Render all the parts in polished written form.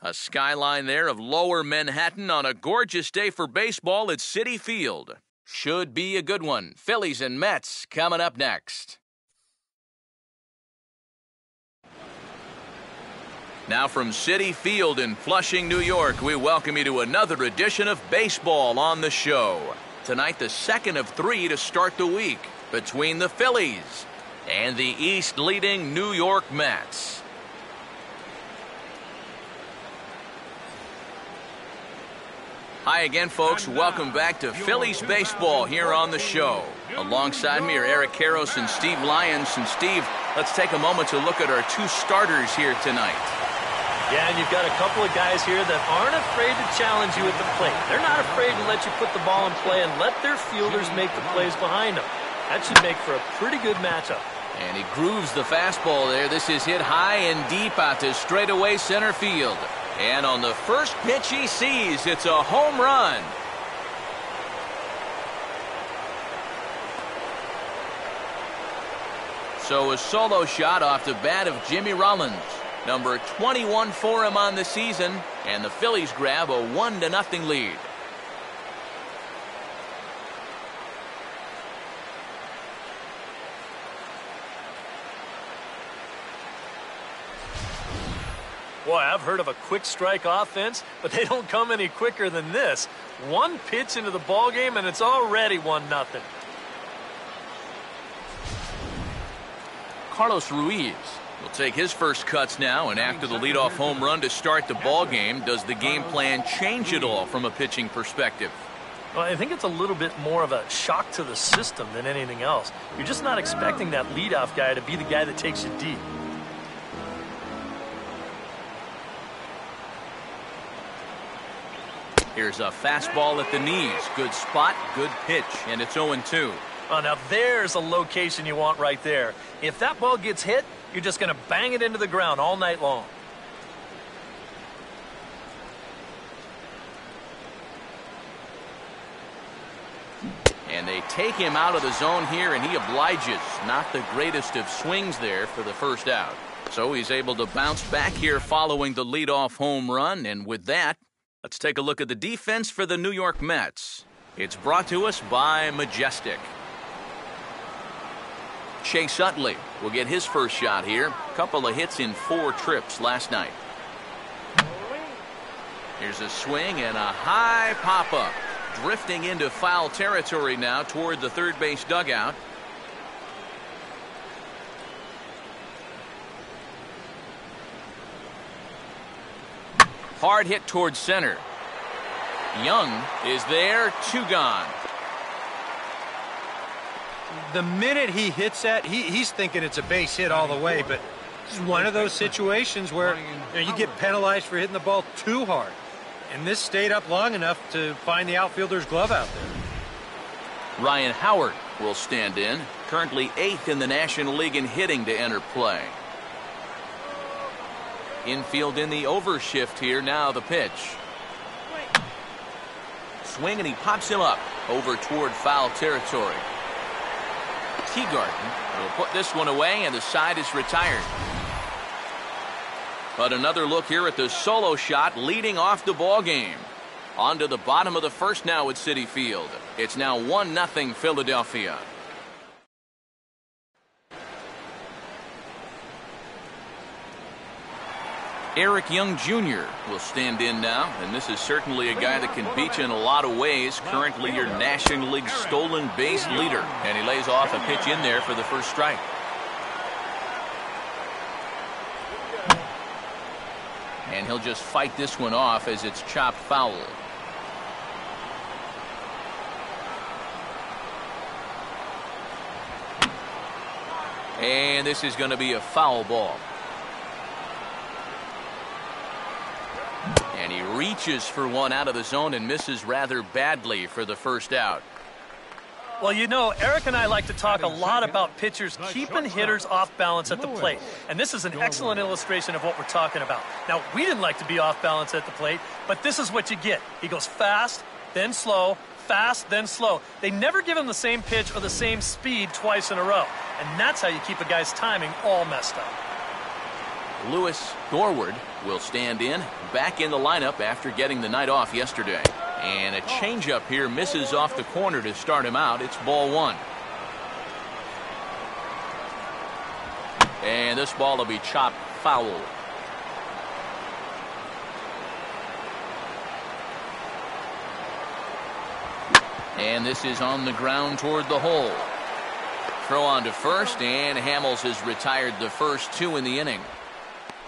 A skyline there of lower Manhattan on a gorgeous day for baseball at Citi Field. Should be a good one. Phillies and Mets coming up next. Now from Citi Field in Flushing, New York, we welcome you to another edition of Baseball on the Show. Tonight, the second of three to start the week between the Phillies and the East-leading New York Mets. Hi again, folks. Welcome back to Phillies baseball here on the show. Alongside me are Eric Karros and Steve Lyons. And Steve, let's take a moment to look at our two starters here tonight. Yeah, and you've got a couple of guys here that aren't afraid to challenge you at the plate. They're not afraid to let you put the ball in play and let their fielders make the plays behind them. That should make for a pretty good matchup. And he grooves the fastball there. This is hit high and deep out to straightaway center field. And on the first pitch he sees, it's a home run. So a solo shot off the bat of Jimmy Rollins. Number 21 for him on the season, and the Phillies grab a 1-0 lead. Boy, I've heard of a quick strike offense, but they don't come any quicker than this. One pitch into the ballgame, and it's already 1-0. Carlos Ruiz will take his first cuts now, and after the leadoff home run to start the ball game, does the game plan change at all from a pitching perspective? Well, I think it's a little bit more of a shock to the system than anything else. You're just not expecting that leadoff guy to be the guy that takes you deep. Here's a fastball at the knees. Good spot, good pitch, and it's 0-2. Oh, now there's a location you want right there. If that ball gets hit, you're just going to bang it into the ground all night long. And they take him out of the zone here, and he obliges. Not the greatest of swings there for the first out. So he's able to bounce back here following the leadoff home run, and with that, let's take a look at the defense for the New York Mets. It's brought to us by Majestic. Chase Utley will get his first shot here. Couple of hits in 4 trips last night. Here's a swing and a high pop-up. Drifting into foul territory now toward the third base dugout. Hard hit towards center. Young is there, 2 gone. The minute he hits that, he's thinking it's a base hit all the way, but this is one of those situations where you get penalized for hitting the ball too hard. And this stayed up long enough to find the outfielder's glove out there. Ryan Howard will stand in, currently 8th in the National League in hitting to enter play. Infield in the overshift here, now the pitch. Swing and he pops him up over toward foul territory. Teagarden will put this one away, and the side is retired. But another look here at the solo shot leading off the ball game. On to the bottom of the first now at Citi Field. It's now 1-0 Philadelphia. Eric Young Jr. will stand in now, and this is certainly a guy that can beat you in a lot of ways. Currently your National League stolen base leader, and he lays off a pitch in there for the first strike. And he'll just fight this one off as it's chopped foul. And this is going to be a foul ball. And he reaches for one out of the zone and misses rather badly for the first out. Well, you know, Eric and I like to talk a lot about pitchers keeping hitters off balance at the plate. And this is an excellent illustration of what we're talking about. Now, we didn't like to be off balance at the plate, but this is what you get. He goes fast, then slow, fast, then slow. They never give him the same pitch or the same speed twice in a row. And that's how you keep a guy's timing all messed up. Lewis Dorward will stand in, back in the lineup after getting the night off yesterday. And a changeup here misses off the corner to start him out. It's ball one. And this ball will be chopped foul. And this is on the ground toward the hole. Throw on to first, and Hamels has retired the first two in the inning.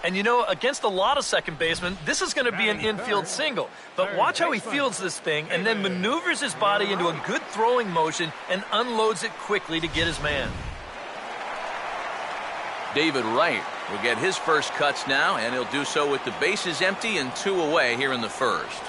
And you know, against a lot of second basemen, this is going to be an infield single. But watch how he fields this thing and then maneuvers his body into a good throwing motion and unloads it quickly to get his man. David Wright will get his first cuts now, and he'll do so with the bases empty and 2 away here in the first.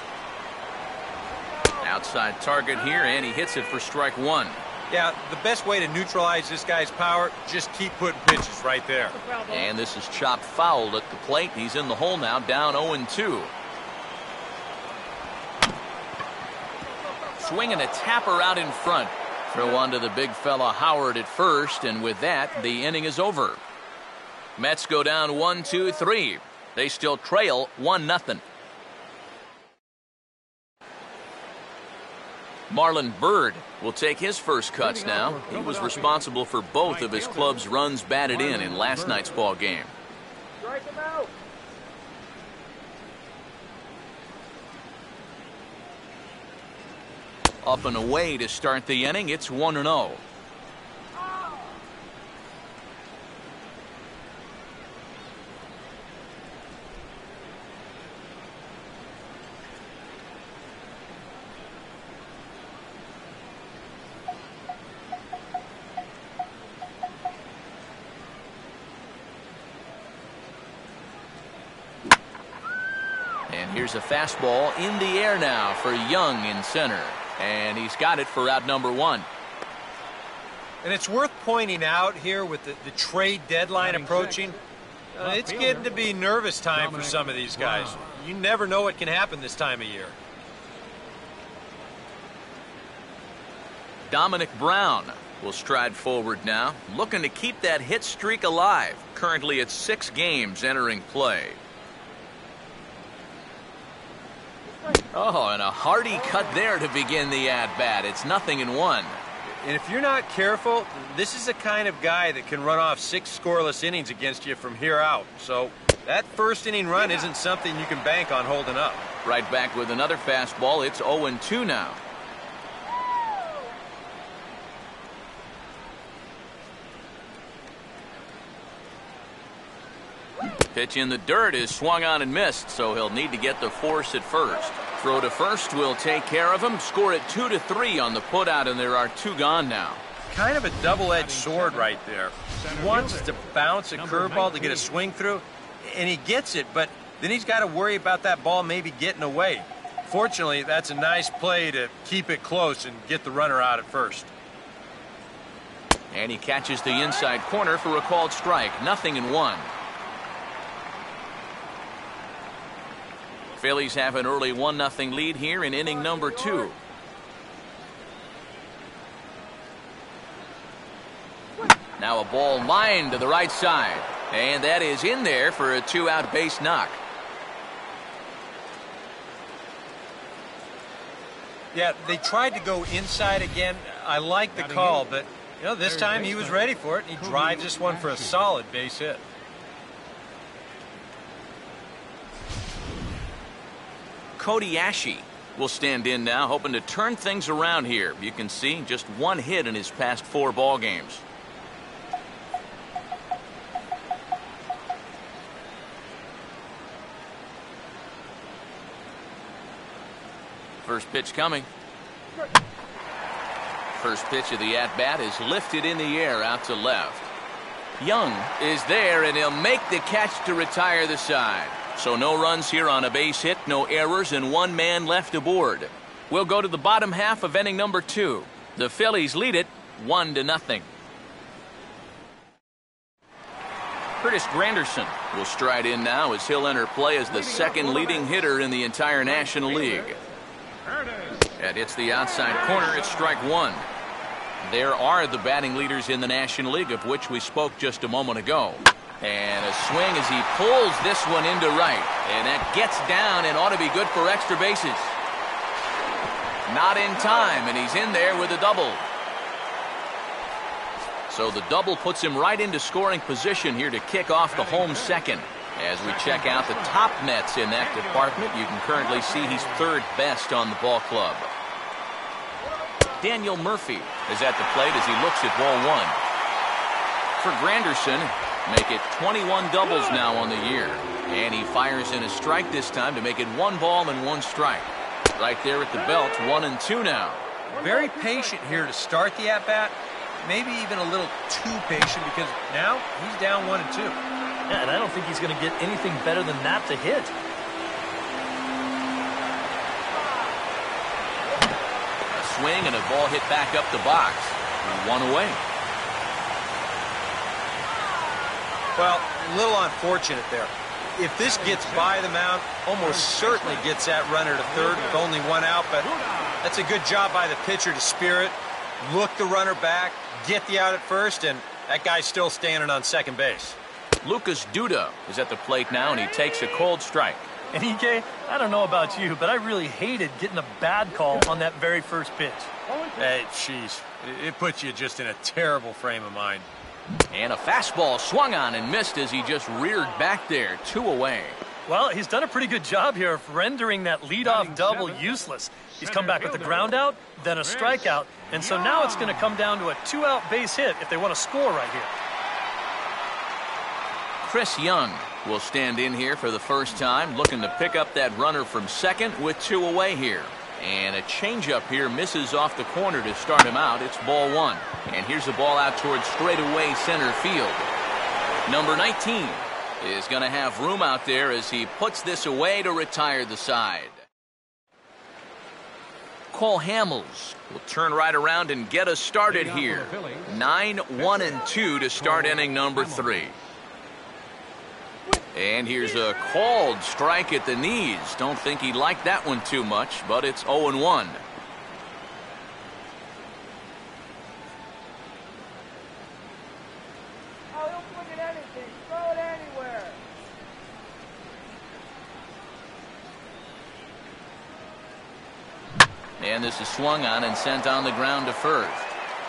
Outside target here, and he hits it for strike one. Yeah, the best way to neutralize this guy's power, just keep putting pitches right there. And this is chopped foul at the plate. He's in the hole now, down 0-2. Swinging a tapper out in front. Throw on to the big fella Howard at first, and with that, the inning is over. Mets go down 1-2-3. They still trail 1-0. Marlon Byrd will take his first cuts now. He was responsible for both of his club's runs batted in last night's ball game. Strike him out. Up and away to start the inning. It's 1-0. Here's a fastball in the air now for Young in center. And he's got it for out number one. And it's worth pointing out here with the trade deadline approaching, it's getting to be nervous time for some of these guys. You never know what can happen this time of year. Dominic Brown will stride forward now, looking to keep that hit streak alive. Currently at 6 games entering play. Oh, and a hearty cut there to begin the at-bat. It's 0-1. And if you're not careful, this is the kind of guy that can run off 6 scoreless innings against you from here out. So that first inning run isn't something you can bank on holding up. Right back with another fastball. It's 0-2 now. Pitch in the dirt is swung on and missed, so he'll need to get the force at first. Throw to first will take care of him. Score it 2-3 on the putout, and there are 2 gone now. Kind of a double-edged sword right there. He wants to bounce a curveball to get a swing through, and he gets it, but then he's got to worry about that ball maybe getting away. Fortunately, that's a nice play to keep it close and get the runner out at first. And he catches the inside corner for a called strike. 0-1. Phillies have an early 1-0 lead here in inning number 2. Now a ball lined to the right side, and that is in there for a 2-out base knock. Yeah, they tried to go inside again. I like the call, but you know, this time he was ready for it. He drives this one for a solid base hit. Cody Ashe will stand in now, hoping to turn things around here. You can see just 1 hit in his past 4 ball games. First pitch coming. First pitch of the at-bat is lifted in the air out to left. Young is there, and he'll make the catch to retire the side. So no runs here on a base hit, no errors, and 1 man left aboard. We'll go to the bottom half of inning number 2. The Phillies lead it 1-0. Curtis Granderson will stride in now as he'll enter play as the second leading hitter in the entire National League. That hits the outside corner. It's strike 1. There are the batting leaders in the National League, of which we spoke just a moment ago. And a swing as he pulls this one into right. And that gets down and ought to be good for extra bases. Not in time, and he's in there with a double. So the double puts him right into scoring position here to kick off the home second. As we check out the top Mets in that department, you can currently see he's third best on the ball club. Daniel Murphy is at the plate as he looks at ball one. For Granderson, make it 21 doubles now on the year. And he fires in a strike this time to make it 1 ball and 1 strike. Right there at the belt, 1-2 now. Very patient here to start the at-bat. Maybe even a little too patient because now he's down 1-2. Yeah, and I don't think he's going to get anything better than that to hit. A swing and a ball hit back up the box. 1 away. Well, a little unfortunate there. If this gets by the mound, almost certainly gets that runner to third with only 1 out, but that's a good job by the pitcher to steer it, look the runner back, get the out at first, and that guy's still standing on second base. Lucas Duda is at the plate now, and he takes a cold strike. And EK, I don't know about you, but I really hated getting a bad call on that very first pitch. Hey, jeez, it puts you just in a terrible frame of mind. And a fastball swung on and missed as he just reared back there, 2 away. Well, he's done a pretty good job here of rendering that leadoff double useless. He's come back with a ground out, then a strikeout, and so now it's going to come down to a 2-out base hit if they want to score right here. Chris Young will stand in here for the first time, looking to pick up that runner from second with 2 away here. And a changeup here misses off the corner to start him out. It's ball 1. And here's a ball out towards straightaway center field. Number 19 is going to have room out there as he puts this away to retire the side. Cole Hamels will turn right around and get us started here. 9-1-2 to start inning number 3. And here's a called strike at the knees. Don't think he liked that one too much, but it's 0-1. And this is swung on and sent on the ground to first.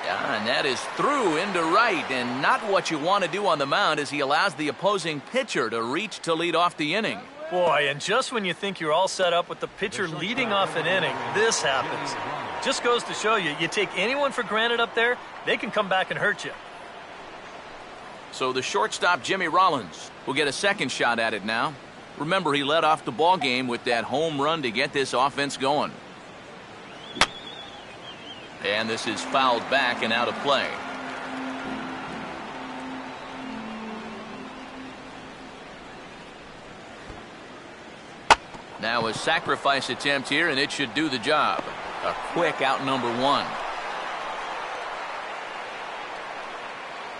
Yeah, and that is through into right, and not what you want to do on the mound as he allows the opposing pitcher to reach to lead off the inning. Boy, and just when you think you're all set up with the pitcher leading off an inning, this happens. Just goes to show you, you take anyone for granted up there, they can come back and hurt you. So the shortstop, Jimmy Rollins, will get a second shot at it now. Remember, he led off the ball game with that home run to get this offense going. And this is fouled back and out of play. Now a sacrifice attempt here, and it should do the job. A quick out number 1.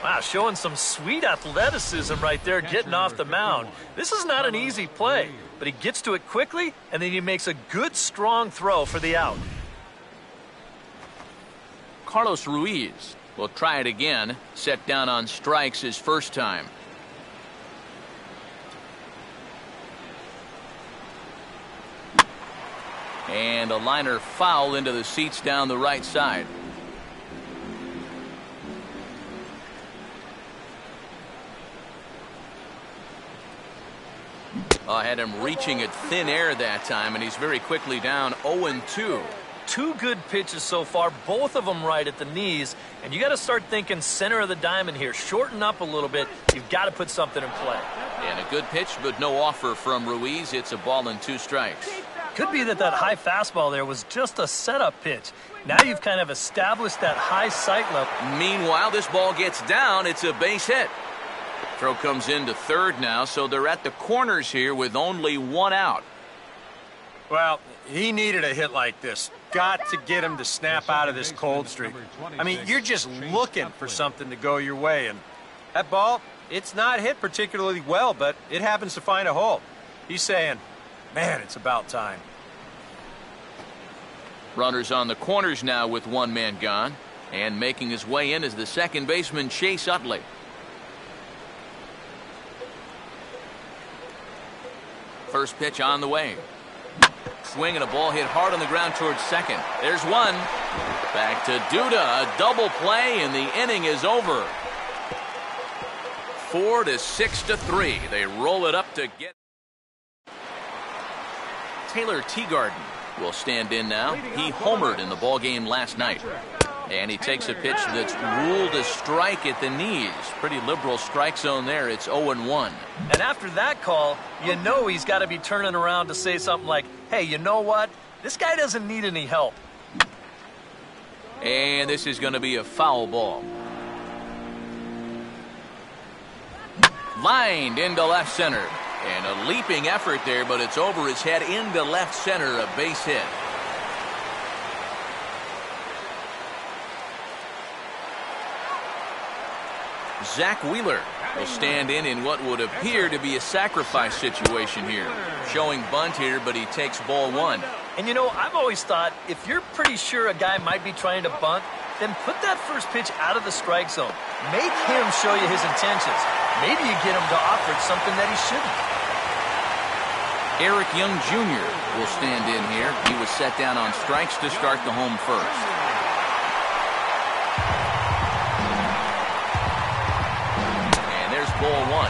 Wow, showing some sweet athleticism right there, getting off the mound. This is not an easy play, but he gets to it quickly, and then he makes a good, strong throw for the out. Carlos Ruiz will try it again, set down on strikes his first time. And a liner foul into the seats down the right side. I had him reaching at thin air that time, and he's very quickly down 0-2. 2 good pitches so far, both of them right at the knees, and you got to start thinking center of the diamond here. Shorten up a little bit. You've got to put something in play. And a good pitch, but no offer from Ruiz. It's a ball and 2 strikes. Could be that high fastball there was just a setup pitch. Now you've kind of established that high sight level. Meanwhile, this ball gets down. It's a base hit. Throw comes into third now, so they're at the corners here with only 1 out. Well, he needed a hit like this. Got to get him to snap out of this cold streak. I mean, you're just looking for something to go your way, and that ball, it's not hit particularly well, but it happens to find a hole. He's saying, man, it's about time. Runners on the corners now with 1 man gone, and making his way in is the second baseman, Chase Utley. First pitch on the way. Swing and a ball hit hard on the ground towards second. There's one. Back to Duda. A double play, and the inning is over. 4 to 6 to 3. They roll it up to get. Taylor Teagarden will stand in now. He homered in the ballgame last night. And he takes a pitch that's ruled a strike at the knees. Pretty liberal strike zone there. It's 0-1. And after that call, you know he's got to be turning around to say something like, hey, you know what? This guy doesn't need any help. And this is going to be a foul ball. Lined into left center. And a leaping effort there, but it's over his head into left center, a base hit. Zach Wheeler will stand in what would appear to be a sacrifice situation here. Showing bunt here, but he takes ball one. And you know, I've always thought if you're pretty sure a guy might be trying to bunt, then put that first pitch out of the strike zone. Make him show you his intentions. Maybe you get him to offer something that he shouldn't. Eric Young Jr. will stand in here. He was set down on strikes to start the home first. Ball one.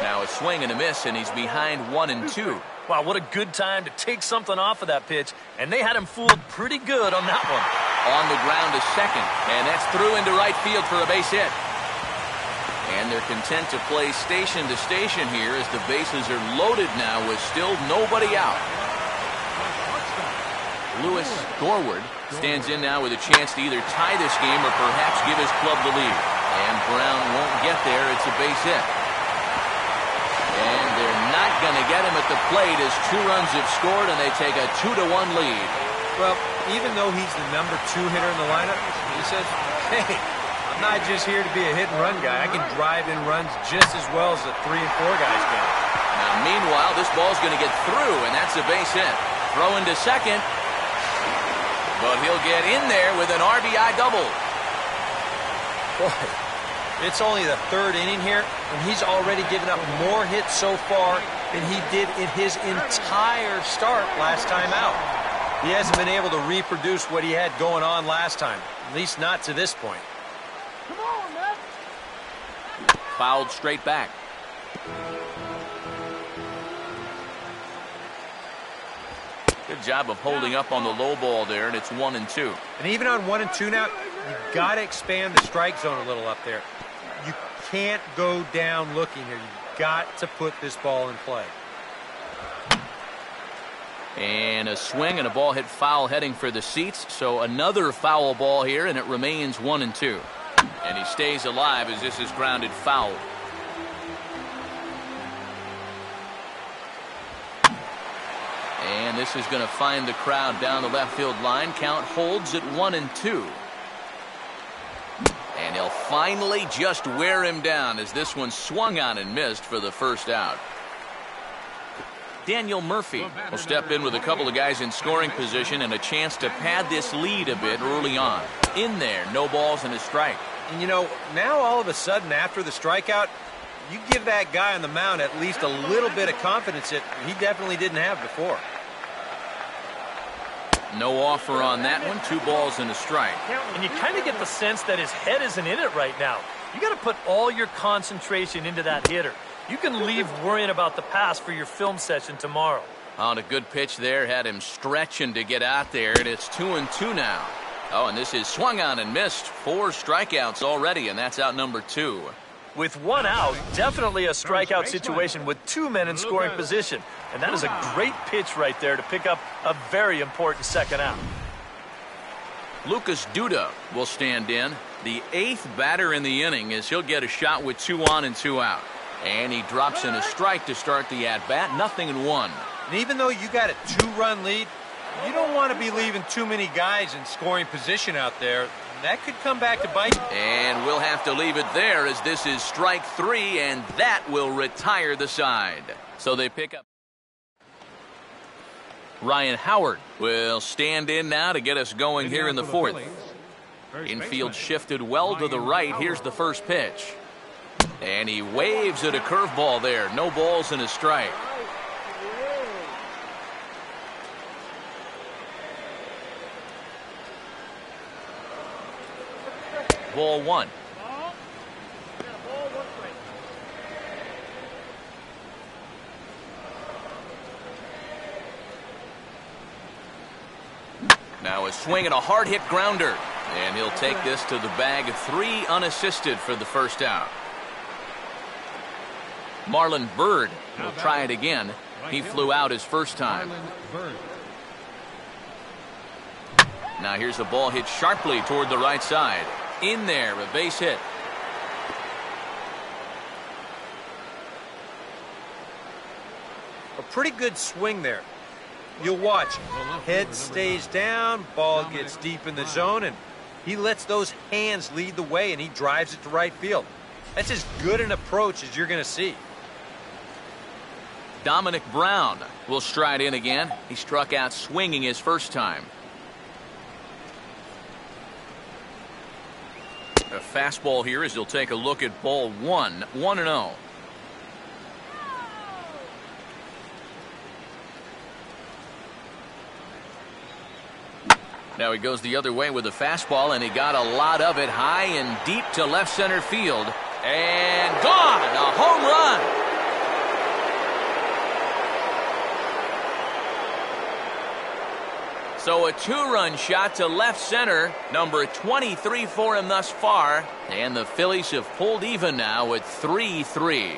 Now a swing and a miss, and he's behind 1-2. Wow, what a good time to take something off of that pitch, and they had him fooled pretty good on that one. On the ground to second, and that's through into right field for a base hit. And they're content to play station to station here as the bases are loaded now with still nobody out. Lewis Gorward stands in now with a chance to either tie this game or perhaps give his club the lead. And Brown won't get there. It's a base hit. And they're not going to get him at the plate as 2 runs have scored and they take a 2-1 lead. Well, even though he's the number 2 hitter in the lineup, he says, hey, I'm not just here to be a hit-and-run guy. I can drive in runs just as well as the 3 and 4 guys can. Now, meanwhile, this ball's going to get through, and that's a base hit. Throw into second. But he'll get in there with an RBI double. Boy, it's only the 3rd inning here, and he's already given up more hits so far than he did in his entire start last time out. He hasn't been able to reproduce what he had going on last time, at least not to this point. Come on, man. Fouled straight back. Good job of holding up on the low ball there, and it's 1-2. And even on 1-2 now, you've got to expand the strike zone a little up there. You can't go down looking here. You've got to put this ball in play. And a swing and a ball hit foul heading for the seats. So another foul ball here, and it remains 1-2. And he stays alive as this is grounded foul. And this is going to find the crowd down the left field line. Count holds at 1-2. And he'll finally just wear him down as this one swung on and missed for the first out. Daniel Murphy will step in with a couple of guys in scoring position and a chance to pad this lead a bit early on. In there, no balls and a strike. And you know, now all of a sudden after the strikeout, you give that guy on the mound at least a little bit of confidence that he definitely didn't have before. No offer on that one. 2 balls and a strike. And you kind of get the sense that his head isn't in it right now. You got to put all your concentration into that hitter. You can leave worrying about the pass for your film session tomorrow. On a good pitch there, had him stretching to get out there, and it's 2-2 now. Oh, and this is swung on and missed. 4 strikeouts already, and that's out number 2. With 1 out, definitely a strikeout situation with 2 men in scoring position. And that is a great pitch right there to pick up a very important second out. Lucas Duda will stand in. The 8th batter in the inning as he'll get a shot with 2 on and 2 out. And he drops in a strike to start the at-bat. 0-1. And even though you got a 2-run lead, you don't want to be leaving too many guys in scoring position out there. That could come back to bite you. And we'll have to leave it there as this is strike 3, and that will retire the side. So they pick up. Ryan Howard will stand in now to get us going here in the 4th. Infield shifted well to the right. Here's the first pitch. And he waves at a curveball there. No balls and a strike. Ball one. Now a swing and a hard hit grounder. And he'll take this to the bag. 3 unassisted for the first out. Marlon Byrd will try it again. He flew out his first time. Now here's a ball hit sharply toward the right side. In there, a base hit. A pretty good swing there. You'll watch. Head stays down, ball gets deep in the zone, and he lets those hands lead the way, and he drives it to right field. That's as good an approach as you're going to see. Dominic Brown will stride in again. He struck out swinging his first time. A fastball here as he'll take a look at ball one. 1-0. Now he goes the other way with a fastball, and he got a lot of it high and deep to left center field. And gone! A home run! So a 2-run shot to left center, number 23 for him thus far. And the Phillies have pulled even now at 3-3.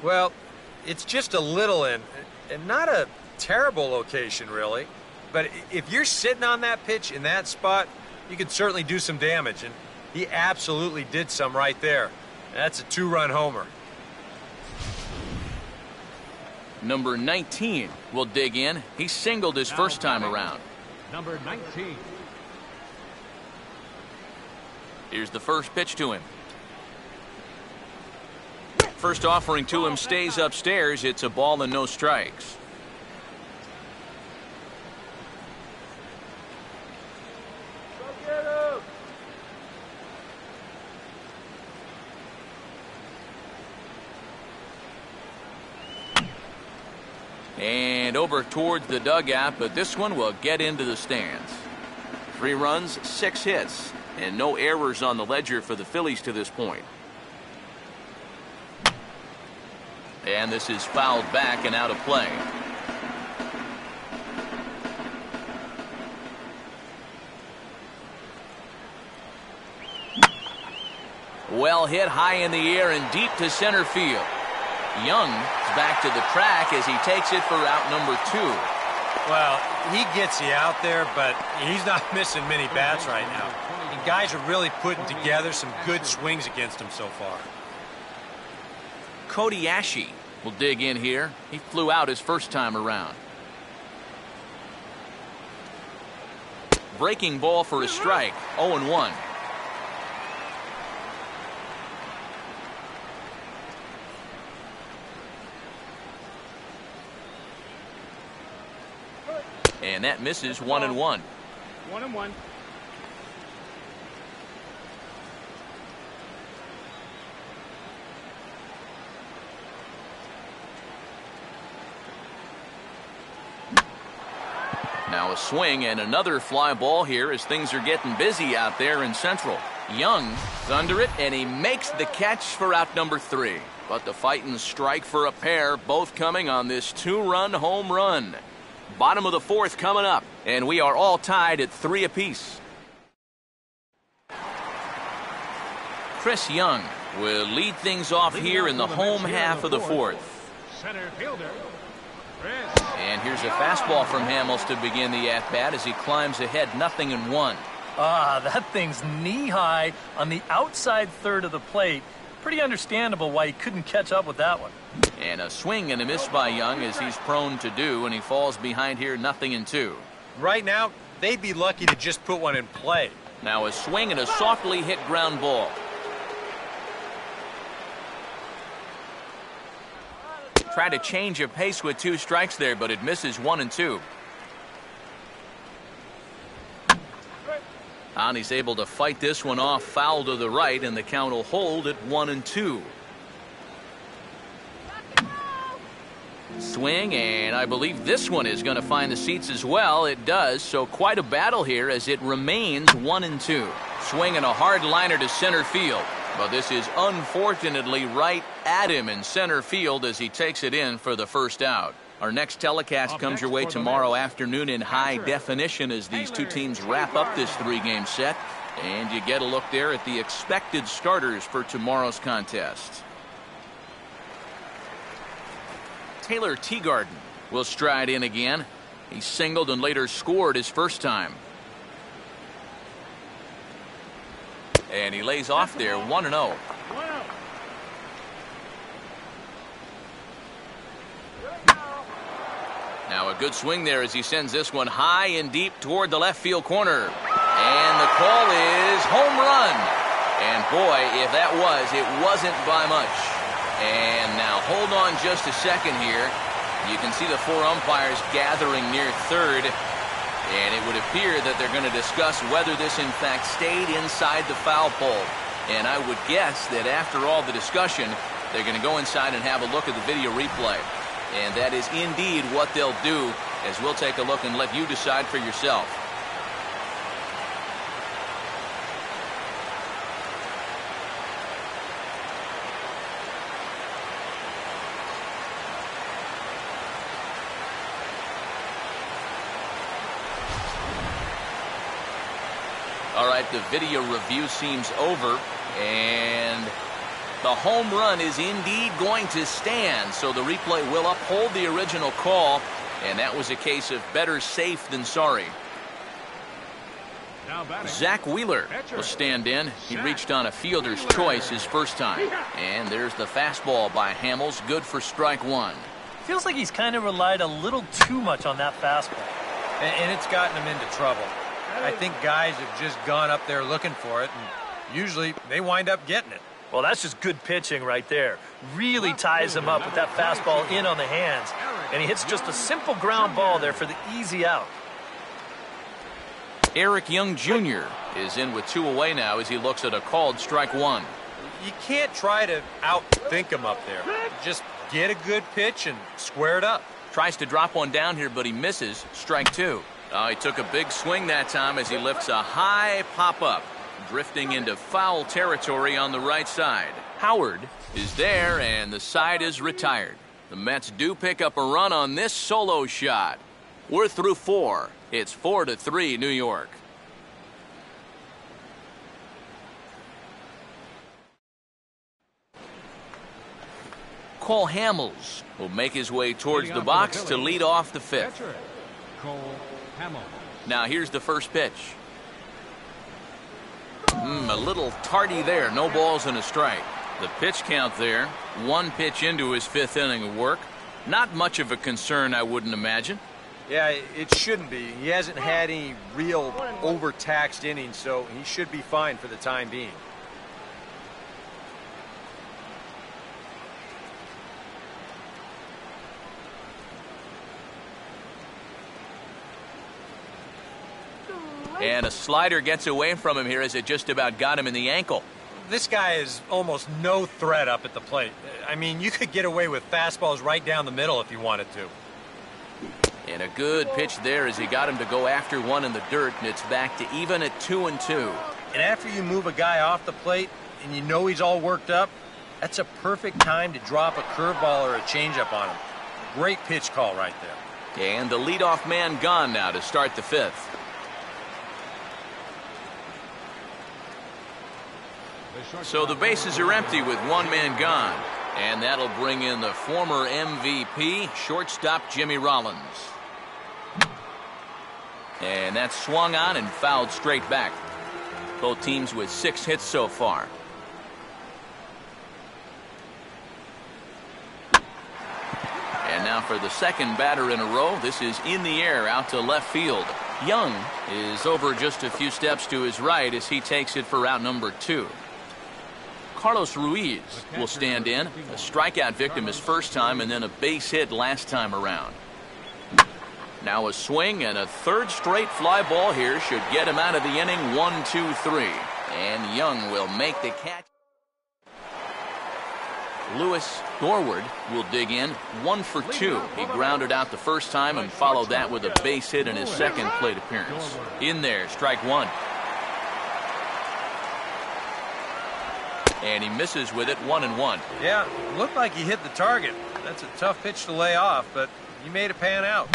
Well, it's just a little in, and not a terrible location, really. But if you're sitting on that pitch in that spot, you can certainly do some damage, and he absolutely did some right there. That's a 2-run homer. Number 19 will dig in. He singled his first time around. Number 19. Here's the first pitch to him. First offering to him stays upstairs. It's a ball and no strikes. And over towards the dugout, but this one will get into the stands. 3 runs, 6 hits, and no errors on the ledger for the Phillies to this point. And this is fouled back and out of play. Well hit high in the air and deep to center field. Young is back to the track as he takes it for out number 2. Well, he gets you out there, but he's not missing many bats right now. And guys are really putting together some good swings against him so far. Cody Ashe will dig in here. He flew out his first time around. Breaking ball for a strike. 0-1. And that misses. 1-1. 1-1. Now a swing and another fly ball here as things are getting busy out there in Central. Young is under it, and he makes the catch for out number 3. But the fighting strike for a pair, both coming on this 2-run home run. Bottom of the 4th coming up, and we are all tied at 3 apiece. Chris Young will lead things off here in the home half of the 4th. Center fielder. And here's a fastball from Hamels to begin the at-bat as he climbs ahead 0-1. Ah, that thing's knee-high on the outside third of the plate. Pretty understandable why he couldn't catch up with that one. And a swing and a miss by Young, as he's prone to do, and he falls behind here 0-2. Right now, they'd be lucky to just put one in play. Now a swing and a softly hit ground ball. try to change a pace with 2 strikes there, but it misses 1-2. And he's able to fight this one off, foul to the right, and the count will hold at 1-2. Swing, and I believe this one is going to find the seats as well. It does, so quite a battle here as it remains 1-2. Swinging a hard liner to center field, but this is unfortunately right at him in center field as he takes it in for the first out. Our next telecast comes your way tomorrow afternoon in high definition as these two teams wrap up this 3-game set, and you get a look there at the expected starters for tomorrow's contest. Taylor Teagarden will stride in again. He singled and later scored his first time. And he lays off there 1-0. Now a good swing there as he sends this one high and deep toward the left field corner. And the call is home run. And boy, if that was, it wasn't by much. And now hold on just a second here. You can see the 4 umpires gathering near third. And it would appear that they're going to discuss whether this in fact stayed inside the foul pole. And I would guess that after all the discussion, they're going to go inside and have a look at the video replay. And that is indeed what they'll do, as we'll take a look and let you decide for yourself. All right, the video review seems over, and the home run is indeed going to stand, so the replay will uphold the original call, and that was a case of better safe than sorry. Zach Wheeler will stand in. He reached on a fielder's choice his first time. And there's the fastball by Hamels, good for strike 1. Feels like he's kind of relied a little too much on that fastball. And it's gotten him into trouble. I think guys have just gone up there looking for it, and usually they wind up getting it. Well, that's just good pitching right there. Really ties him up with that fastball in on the hands. And he hits just a simple ground ball there for the easy out. Eric Young Jr. is in with 2 away now as he looks at a called strike 1. You can't try to outthink him up there. Just get a good pitch and square it up. Tries to drop one down here, but he misses. Strike 2. He took a big swing that time as he lifts a high pop-up, drifting into foul territory on the right side. Howard is there, and the side is retired. The Mets do pick up a run on this solo shot. We're through 4. It's 4-3 New York. Cole Hamels will make his way towards the box to lead off the 5th. Now here's the first pitch. A little tardy there. No balls and a strike. The pitch count there. 1 pitch into his 5th inning of work. Not much of a concern, I wouldn't imagine. Yeah, it shouldn't be. He hasn't had any real overtaxed innings, so he should be fine for the time being. And a slider gets away from him here as it just about got him in the ankle. This guy is almost no threat up at the plate. I mean, you could get away with fastballs right down the middle if you wanted to. And a good pitch there as he got him to go after one in the dirt, and it's back to even at 2-2. And after you move a guy off the plate and you know he's all worked up, that's a perfect time to drop a curveball or a changeup on him. Great pitch call right there. And the leadoff man gone now to start the 5th. So the bases are empty with 1 man gone. And that'll bring in the former MVP, shortstop Jimmy Rollins. And that's swung on and fouled straight back. Both teams with 6 hits so far. And now for the second batter in a row. This is in the air out to left field. Young is over just a few steps to his right as he takes it for out number 2. Carlos Ruiz will stand in. A strikeout victim his first time and then a base hit last time around. Now a swing and a third straight fly ball here should get him out of the inning. 1-2-3. And Young will make the catch. Lewis Norwood will dig in. 1 for 2. He grounded out the first time and followed that with a base hit in his second plate appearance. In there, strike one. And he misses with it. 1-1. Yeah, looked like he hit the target. That's a tough pitch to lay off, but he made it pan out.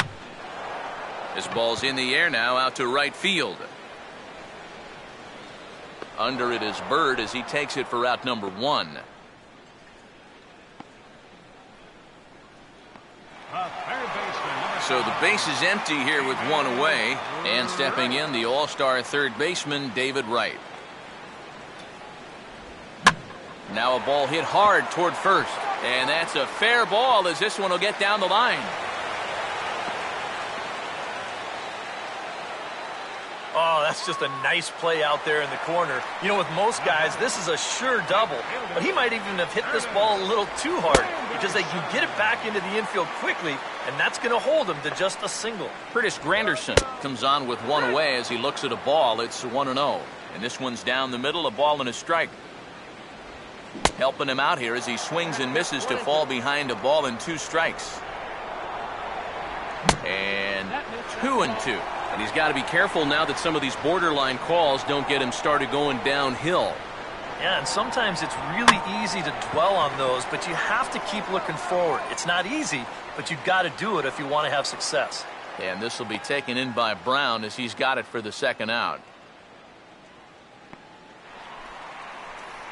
This ball's in the air now, out to right field. Under it is Bird as he takes it for out number 1. So the base is empty here with 1 away, and stepping in the all-star third baseman David Wright. Now a ball hit hard toward first, and that's a fair ball as this one will get down the line. Oh, that's just a nice play out there in the corner. You know, with most guys, this is a sure double. But he might even have hit this ball a little too hard because they can get it back into the infield quickly, and that's going to hold him to just a single. Curtis Granderson comes on with 1 away as he looks at a ball. It's 1-0. And this one's down the middle, a ball and a strike. Helping him out here as he swings and misses to fall behind a ball and 2 strikes. And 2-2. And he's got to be careful now that some of these borderline calls don't get him started going downhill. Yeah, and sometimes it's really easy to dwell on those, but you have to keep looking forward. It's not easy, but you've got to do it if you want to have success. And this will be taken in by Brown as he's got it for the second out.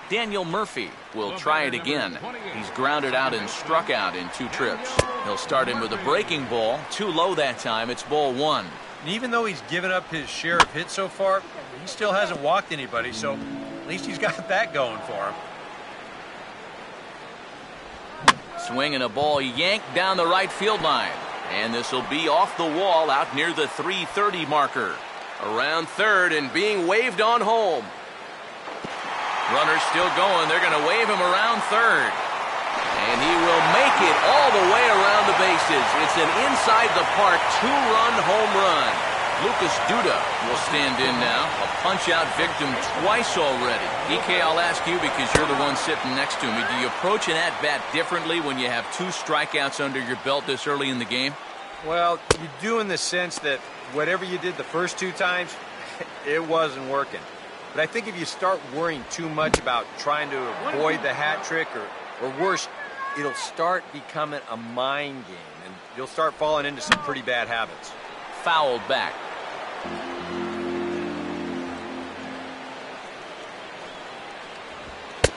Daniel Murphy will try it again. He's grounded out and struck out in 2 trips. He'll start in with a breaking ball. Too low that time. It's ball 1. And even though he's given up his share of hits so far, he still hasn't walked anybody, so at least he's got that going for him. Swinging a ball yanked down the right field line. And this will be off the wall out near the 330 marker. Around third and being waved on home. Runner's still going. They're going to wave him around third. And he will make it all the way around the bases. It's an inside-the-park 2-run home run. Lucas Duda will stand in now. A punch-out victim twice already. DK, I'll ask you because you're the one sitting next to me. Do you approach an at-bat differently when you have 2 strikeouts under your belt this early in the game? Well, you do in the sense that whatever you did the first 2 times, it wasn't working. But I think if you start worrying too much about trying to avoid the hat trick or worse, it'll start becoming a mind game, and you'll start falling into some pretty bad habits. Fouled back.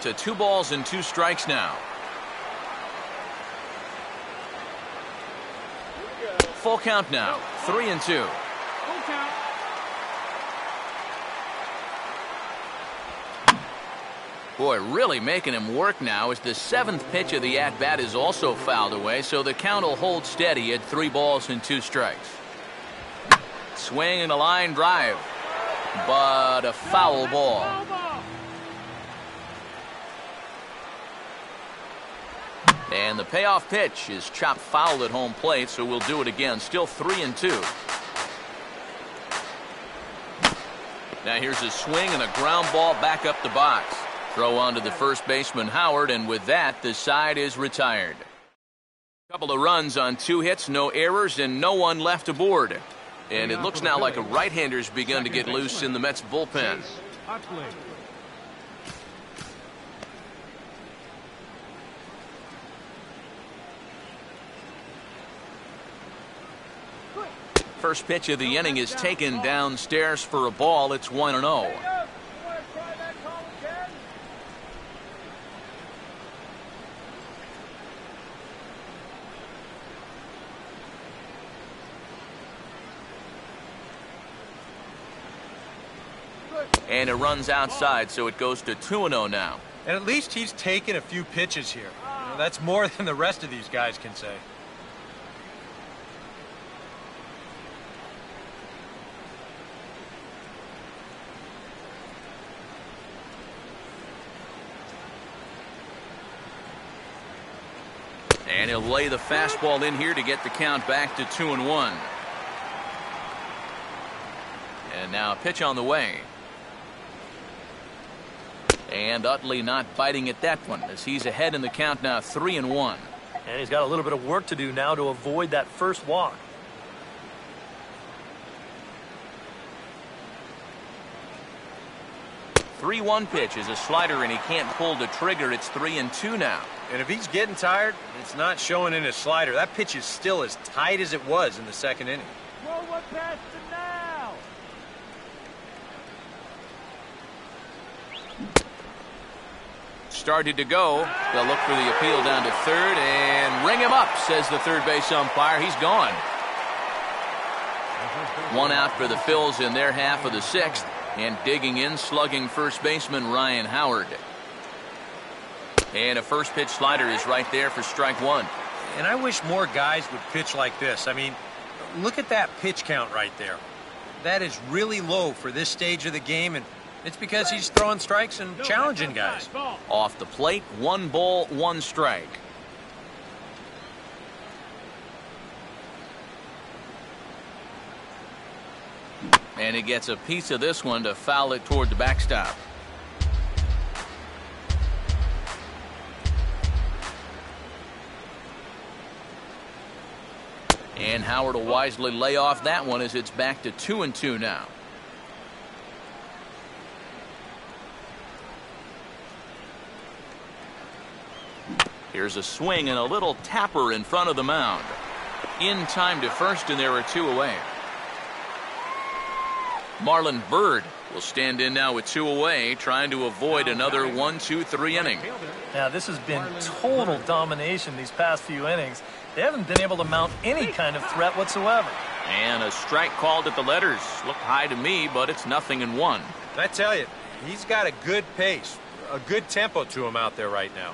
To 2 balls and 2 strikes now. Full count now. 3-2. Boy, really making him work now as the 7th pitch of the at-bat is also fouled away, so the count will hold steady at 3 balls and 2 strikes. Swing and a line drive, but a foul ball. And the payoff pitch is chopped foul at home plate, so we'll do it again. Still 3-2. Now here's a swing and a ground ball back up the box. Throw on to the first baseman, Howard, and with that, the side is retired. Couple of runs on 2 hits, no errors, and no one left aboard. And it looks now like a right-hander's begun to get loose in the Mets bullpen. First pitch of the inning is taken downstairs for a ball. It's 1-0. And it runs outside, so it goes to 2-0 now. And at least he's taken a few pitches here. You know, that's more than the rest of these guys can say. And he'll lay the fastball in here to get the count back to 2-1. And now a pitch on the way. And Utley not biting at that one as he's ahead in the count now 3-1. And he's got a little bit of work to do now to avoid that first walk. 3-1 pitch is a slider, and he can't pull the trigger. It's 3-2 now. And if he's getting tired, it's not showing in his slider. That pitch is still as tight as it was in the second inning. Forward pass to now. Started to go. They'll look for the appeal down to third and ring him up, says the third base umpire. He's gone. One out for the Phillies in their half of the sixth. And digging in, slugging first baseman Ryan Howard. And a first pitch slider is right there for strike one. And I wish more guys would pitch like this. I mean, look at that pitch count right there. That is really low for this stage of the game, and it's because he's throwing strikes and challenging guys. Off the plate, 1 ball, 1 strike. And he gets a piece of this one to foul it toward the backstop. And Howard will wisely lay off that one as it's back to 2-2 now. Here's a swing and a little tapper in front of the mound. In time to first, and there are 2 away. Marlon Byrd will stand in now with 2 away, trying to avoid another 1-2-3 inning. Now, this has been total domination these past few innings. They haven't been able to mount any kind of threat whatsoever. And a strike called at the letters. Looked high to me, but it's 0-1. I tell you, he's got a good pace, a good tempo to him out there right now.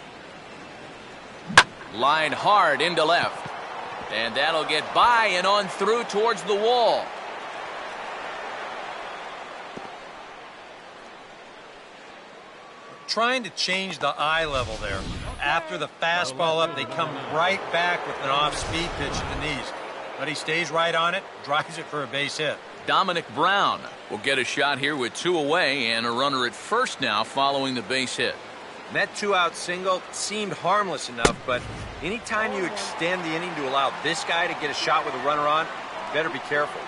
Line hard into left. And that'll get by and on through towards the wall. Trying to change the eye level there. After the fastball up, they come right back with an off-speed pitch at the knees. But he stays right on it, drives it for a base hit. Dominic Brown will get a shot here with 2 away and a runner at first now following the base hit. And that 2-out single seemed harmless enough, but anytime you extend the inning to allow this guy to get a shot with a runner on, you better be careful.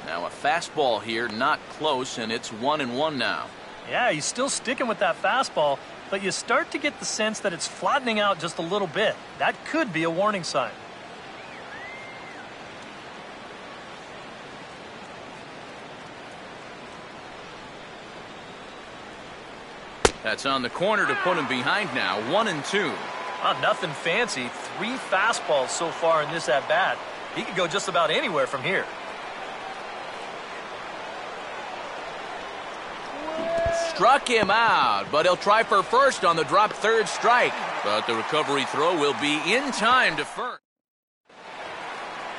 Now a fastball here, not close, and it's 1-1 now. Yeah, he's still sticking with that fastball, but you start to get the sense that it's flattening out just a little bit. That could be a warning sign. That's on the corner to put him behind now. 1-2. Nothing fancy. 3 fastballs so far in this at-bat. He could go just about anywhere from here. Struck him out, but he'll try for first on the drop third strike. But the recovery throw will be in time to first.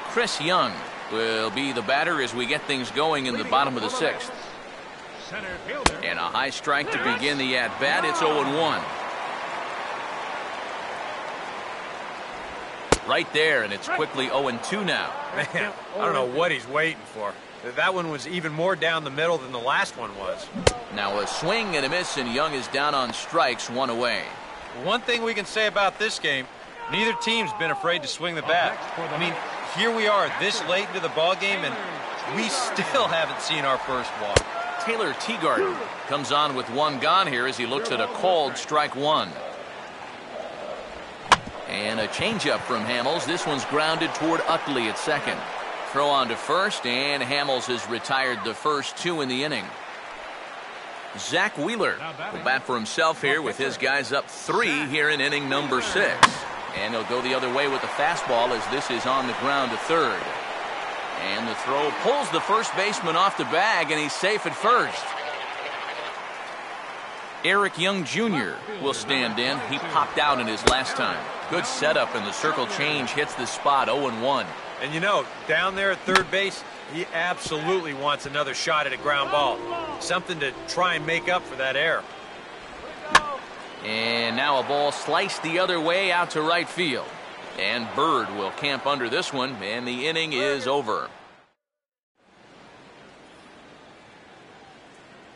Chris Young will be the batter as we get things going in the bottom of the sixth. And a high strike to begin the at-bat. It's 0-1. Right there, and it's quickly 0-2 now. Man, I don't know what he's waiting for. That one was even more down the middle than the last one was. Now a swing and a miss, and Young is down on strikes, 1 away. One thing we can say about this game, neither team's been afraid to swing the bat. I mean, here we are this late into the ball game, and we still haven't seen our first walk. Taylor Teagarden comes on with 1 gone here as he looks at a called strike 1. And a changeup from Hamels. This one's grounded toward Utley at second. Throw on to first, and Hamels has retired the first 2 in the inning. Zach Wheeler will bat for himself here with his guys up 3 here in inning number 6. And he'll go the other way with the fastball as this is on the ground to third. And the throw pulls the first baseman off the bag, and he's safe at first. Eric Young Jr. will stand in. He popped out in his last time. Good setup, and the circle change hits the spot. 0-1. And you know, down there at third base, he absolutely wants another shot at a ground ball. Something to try and make up for that error. And now a ball sliced the other way out to right field. And Bird will camp under this one, and the inning is over.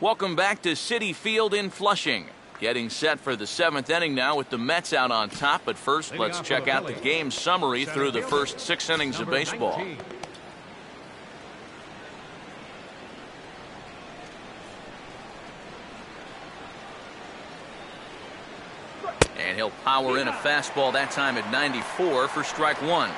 Welcome back to Citi Field in Flushing. Getting set for the 7th inning now with the Mets out on top. But first, let's check out the game summary through the first 6 innings of baseball. And he'll power in a fastball that time at 94 for strike 1.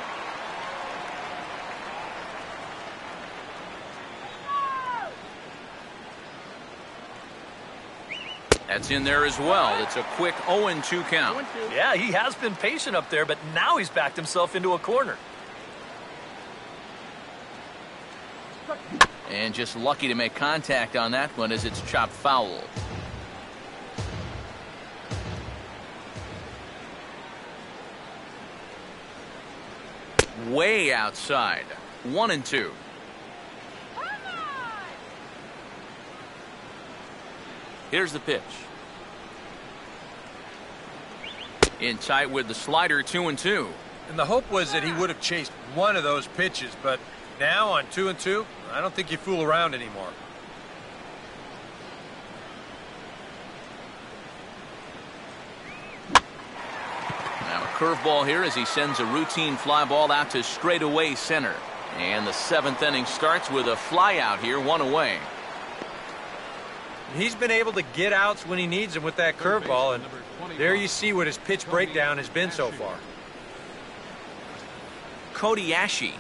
That's in there as well. It's a quick 0-2 count. Yeah, he has been patient up there, but now he's backed himself into a corner. And just lucky to make contact on that one as it's chopped foul. Way outside. 1-2. Here's the pitch. In tight with the slider, 2-2. And the hope was that he would have chased one of those pitches, but now on 2-2, I don't think you fool around anymore. Now a curveball here as he sends a routine fly ball out to straightaway center. And the 7th inning starts with a fly out here, 1 away. He's been able to get outs when he needs them with that curveball, and there you see what his pitch breakdown has been so far. Cody Ashe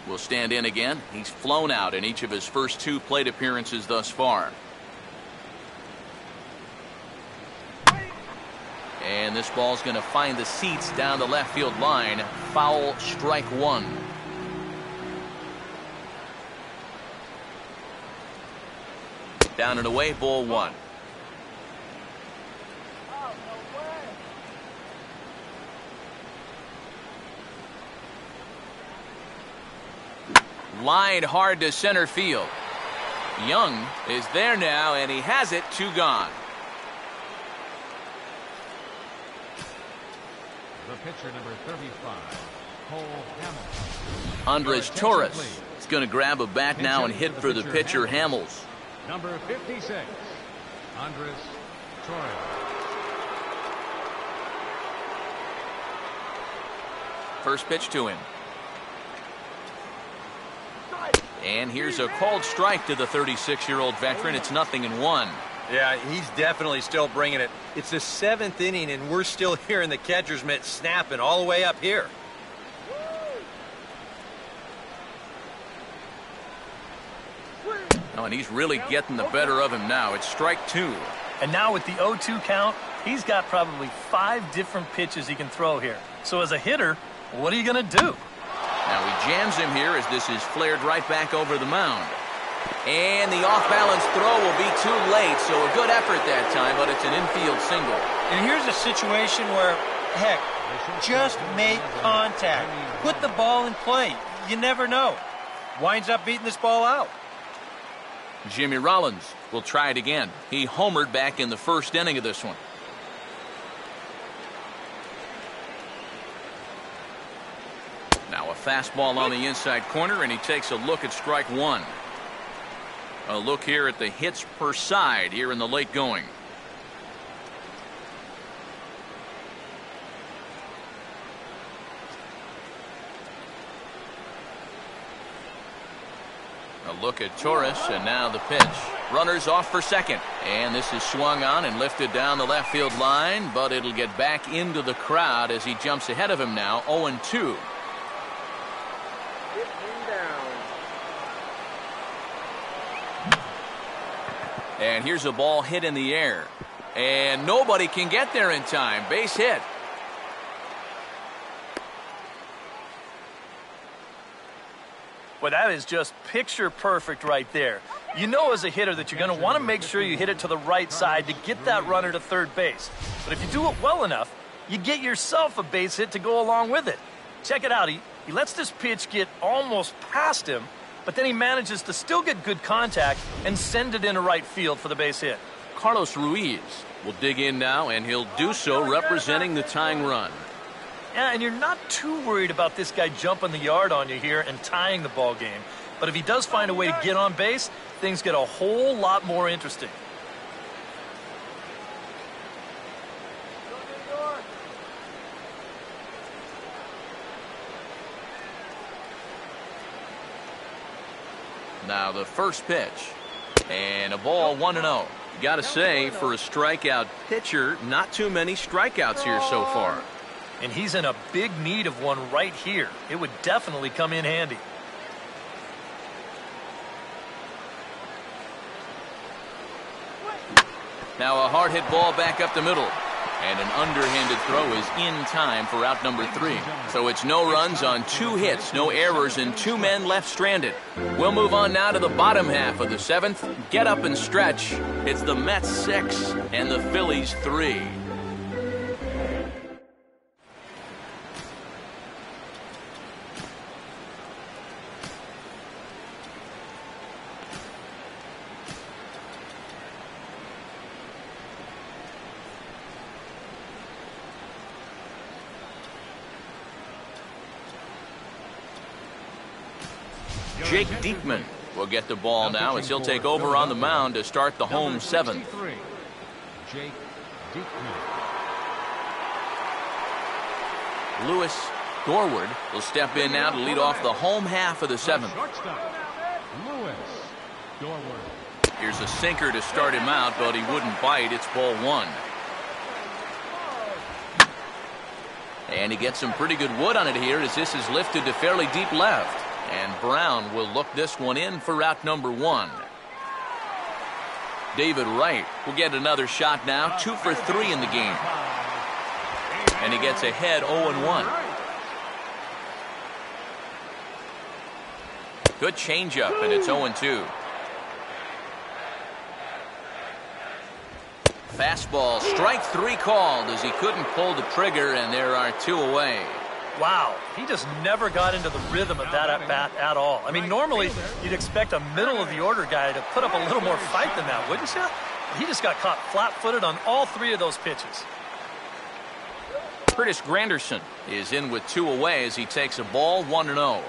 will stand in again. He's flown out in each of his first 2 plate appearances thus far. And this ball's going to find the seats down the left field line. Foul, strike 1. Down and away, ball 1. Line hard to center field. Young is there now, and he has it. 2 gone. The pitcher, number 35, Cole Hamels. Andres Torres is going to grab a bat now and hit for the pitcher, Hamels. Number 56, Andres Torres. First pitch to him. And here's a called strike to the 36-year-old veteran. It's 0-1. Yeah, he's definitely still bringing it. It's the 7th inning, and we're still hearing the catcher's mitt snapping all the way up here. Oh, and he's really getting the better of him now. It's strike 2. And now with the 0-2 count, he's got probably 5 different pitches he can throw here. So as a hitter, what are you going to do? Now he jams him here as this is flared right back over the mound. And the off-balance throw will be too late, so a good effort that time, but it's an infield single. And here's a situation where, heck, just make contact. Put the ball in play. You never know. Winds up beating this ball out. Jimmy Rollins will try it again. He homered back in the first inning of this one. Now a fastball on the inside corner, and he takes a look at strike 1. A look here at the hits per side here in the late going. A look at Torres, and now the pitch. Runners off for second, and this is swung on and lifted down the left field line, but it'll get back into the crowd as he jumps ahead of him now. 0-2. And here's a ball hit in the air, and nobody can get there in time. Base hit. Well, that is just picture perfect right there. You know as a hitter that you're going to want to make sure you hit it to the right side to get that runner to third base. But if you do it well enough, you get yourself a base hit to go along with it. Check it out. He lets this pitch get almost past him, but then he manages to still get good contact and send it into right field for the base hit. Carlos Ruiz will dig in now, and he'll do so representing the tying run. Yeah, and you're not too worried about this guy jumping the yard on you here and tying the ball game. But if he does find a way to get on base, things get a whole lot more interesting. Now the first pitch. And a ball 1-0. Got to say, for a strikeout pitcher, not too many strikeouts here so far. And he's in a big need of one right here. It would definitely come in handy. Now a hard hit ball back up the middle. And an underhanded throw is in time for out number 3. So it's no runs on 2 hits, no errors, and 2 men left stranded. We'll move on now to the bottom half of the 7th. Get up and stretch. It's the Mets 6 and the Phillies 3. Jake Diekman will get the ball now as he'll take over on the mound to start the home 7th. Jake Diekman. Lewis Dorward will step in now to lead off the home half of the 7th. Lewis Dorward. Here's a sinker to start him out, but he wouldn't bite. It's ball 1. And he gets some pretty good wood on it here as this is lifted to fairly deep left. And Brown will look this one in for out number 1. David Wright will get another shot now, 2 for 3 in the game. And he gets ahead 0-1. Good changeup, and it's 0-2. Fastball, strike 3 called as he couldn't pull the trigger, and there are 2 away. Wow, he just never got into the rhythm of that at-bat at all. I mean, normally you'd expect a middle-of-the-order guy to put up a little more fight than that, wouldn't you? He just got caught flat-footed on all 3 of those pitches. Curtis Granderson is in with 2 away as he takes a ball 1-0.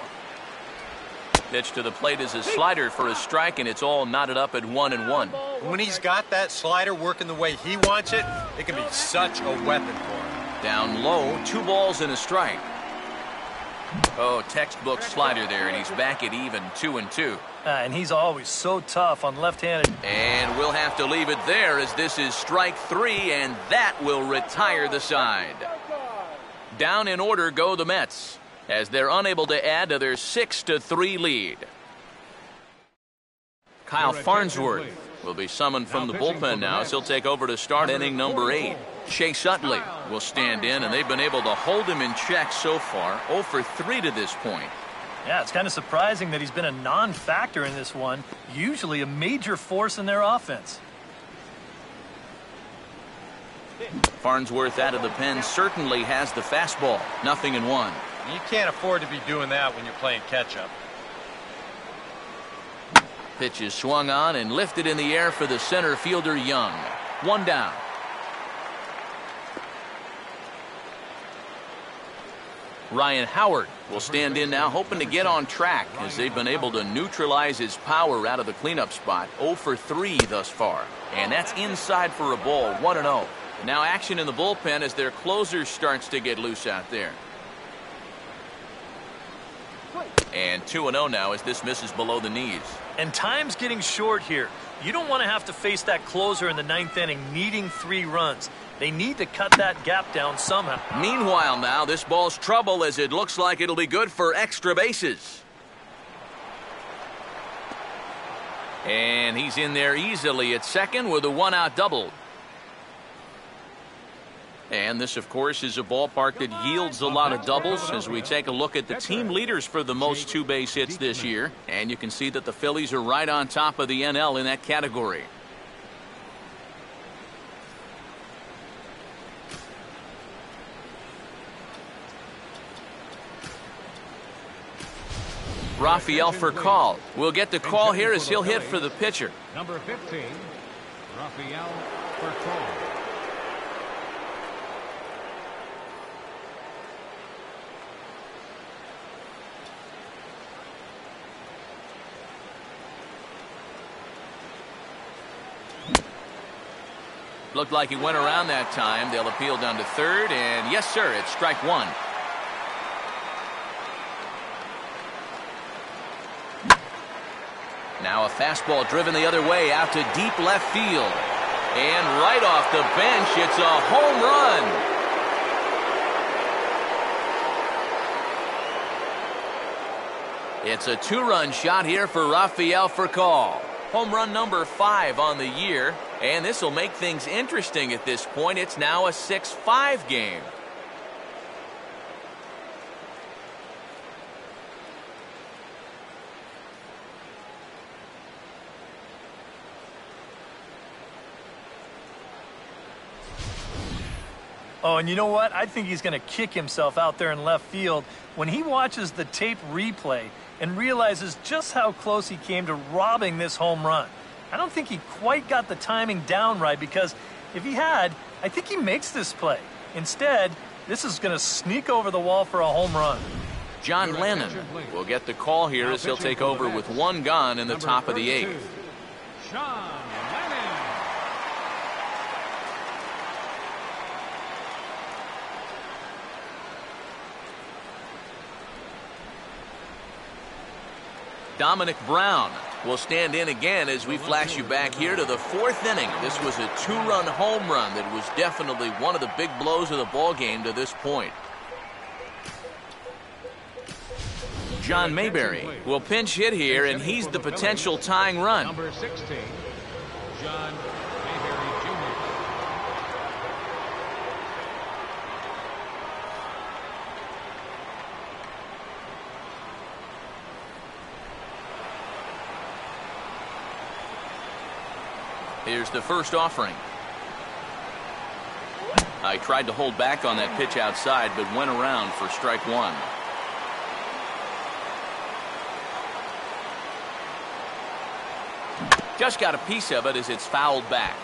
Pitch to the plate is a slider for a strike, and it's all knotted up at 1-1. When he's got that slider working the way he wants it, it can be such a weapon for him. Down low, 2 balls and a strike. Oh, textbook slider there, and he's back at even 2-2. And he's always so tough on left-handed. And we'll have to leave it there as this is strike 3, and that will retire the side. Down in order go the Mets as they're unable to add to their 6-3 lead. Kyle Farnsworth will be summoned from the bullpen now as he'll take over to start inning number 8. Chase Utley will stand in, and they've been able to hold him in check so far, 0 for 3 to this point. Yeah, it's kind of surprising that he's been a non-factor in this one, usually a major force in their offense. Farnsworth out of the pen certainly has the fastball. 0-1. You can't afford to be doing that when you're playing catch-up. Pitch is swung on and lifted in the air for the center fielder Young. 1 down. Ryan Howard will stand in now, hoping to get on track as they've been able to neutralize his power out of the cleanup spot. 0 for 3 thus far. And that's inside for a ball. 1-0. Now action in the bullpen as their closer starts to get loose out there. And 2-0 now as this misses below the knees. And time's getting short here. You don't want to have to face that closer in the 9th inning needing 3 runs. They need to cut that gap down somehow. Meanwhile now, this ball's trouble as it looks like it'll be good for extra bases. And he's in there easily at second with a 1-out double. And this, of course, is a ballpark that yields a lot of doubles as we take a look at the team leaders for the most 2-base hits this year. And you can see that the Phillies are right on top of the NL in that category. Rafael Furcal will get the call here as he'll hit for the pitcher. Number 15, Rafael Furcal. Looked like he went around that time. They'll appeal down to third, and yes, sir, it's strike one. Now a fastball driven the other way out to deep left field. And right off the bench, it's a home run. It's a two-run shot here for Rafael Furcal. Home run number 5 on the year, and this will make things interesting at this point. It's now a 6-5 game. Oh, and you know what? I think he's going to kick himself out there in left field when he watches the tape replay and realizes just how close he came to robbing this home run. I don't think he quite got the timing down right, because if he had, I think he makes this play. Instead, this is going to sneak over the wall for a home run. John Lennon will get the call here as he'll take over with one gone in the top of the 8th. John Lennon. Dominic Brown will stand in again as we flash you back here to the 4th inning. This was a 2-run home run that was definitely one of the big blows of the ball game to this point. John Mayberry will pinch hit here, and he's the potential tying run. Number 16, John Mayberry Jr. Here's the first offering. I tried to hold back on that pitch outside, but went around for strike one. Just got a piece of it as it's fouled back.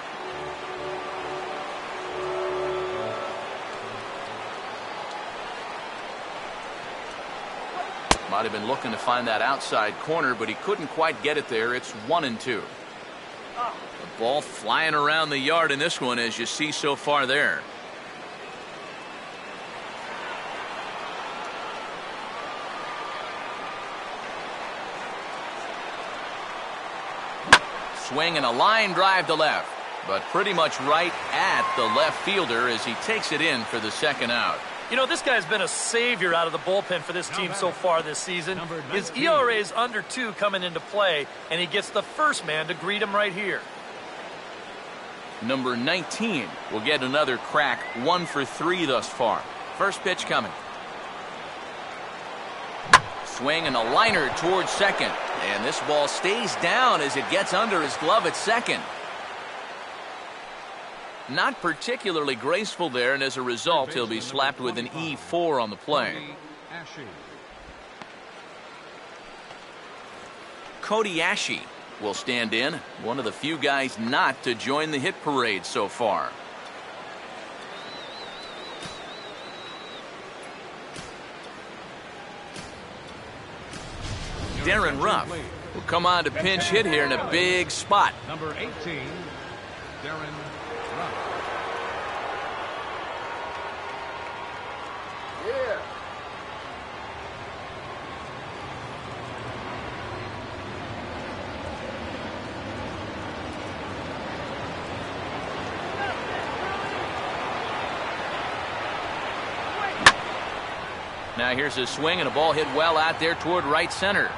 Might have been looking to find that outside corner, but he couldn't quite get it there. It's 1-2. The ball flying around the yard in this one, as you see so far there. Swing and a line drive to left, but pretty much right at the left fielder as he takes it in for the second out. You know, this guy's been a savior out of the bullpen for this team so far this season. His ERA is under 2 coming into play, and he gets the first man to greet him right here. Number 19 will get another crack, 1 for 3 thus far. First pitch coming. Swing and a liner towards second, and this ball stays down as it gets under his glove at second. Not particularly graceful there, and as a result he'll be slapped with an E4 on the play. Cody Ashe will stand in, one of the few guys not to join the hit parade so far. Darren Ruff will come on to pinch hit here in a big spot. Number 18, Darren Ruff. Yeah. Now here's a swing and a ball hit well out there toward right center.